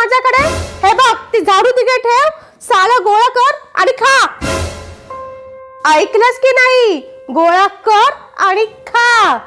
माझ्याकडे? हे बघ, ती झाडू तिकडे ठेव, साला गोळा कर आणि खा. ऐकलंस की नाही? गोळा कर आणि खा.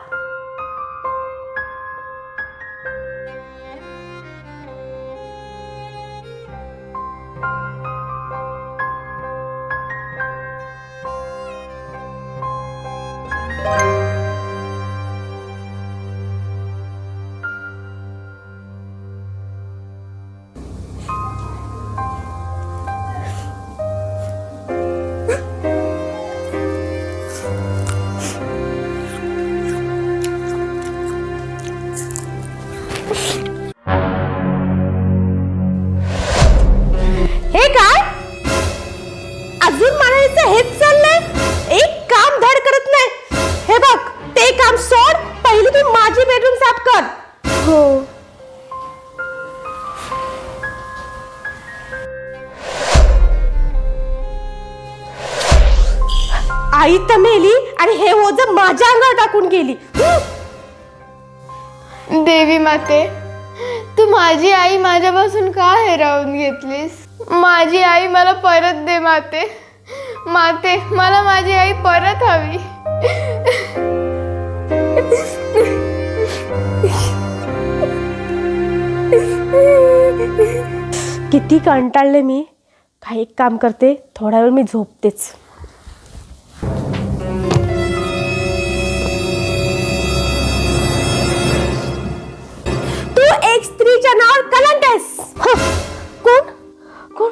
हे काय? अजून म्हणायचं हेच चाललंय? एक काम धड करत नाही. हे बघ, ते काम सोड, पहिली तू माझी बेडरूम साफ कर. हो. आई तर मेली आणि हे ओझं माझ्या अंगावर टाकून गेली. देवी माते, तू माझी आई माझ्यापासून का हिरावून घेतलीस? माझी आई मला परत दे माते. माते, मला माझी आई परत हवी. किती कंटाळले मी. काही एक काम करते, थोडा वेळ मी झोपतेच. तू एक स्त्रीच्या नावावर कलंक आहेस. कोण कोण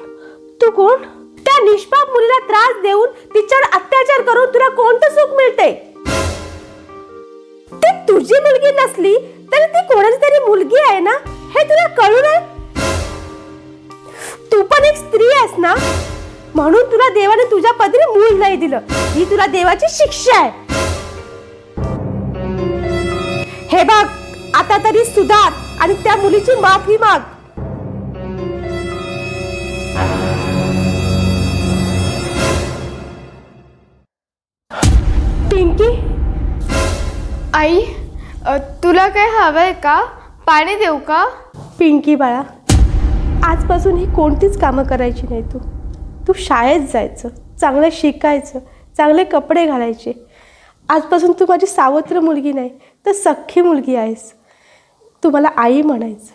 तू? कोण? त्या निष्पाप मुलीला त्रास देऊन तिच्यावर अत्याचार करून तुला कोणतं सुख मिळते? ती तुझी मुलगी नसली तरी ती कोणाची तरी मुलगी आहे ना, हे तुला कळू नये? तू पण एक स्त्री आहेस ना, म्हणून तुला देवाने तुझ्या पदरी मूल नाही दिलं. ही तुला देवाची शिक्षा आहे. हे बघ, आता तरी सुधार आणि त्या मुलीची माफी माग. पिंकी. आई, तुला काय हवंय का? पाणी देऊ का? पिंकी बाळा, आजपासून ही कोणतीच कामं करायची नाही. तू शाळेत जायचं, चांगलं शिकायचं, चांगले कपडे घालायचे. आजपासून तू माझी सावत्र मुलगी नाही तर सख्खी मुलगी आहेस. तू मला आई म्हणायचं.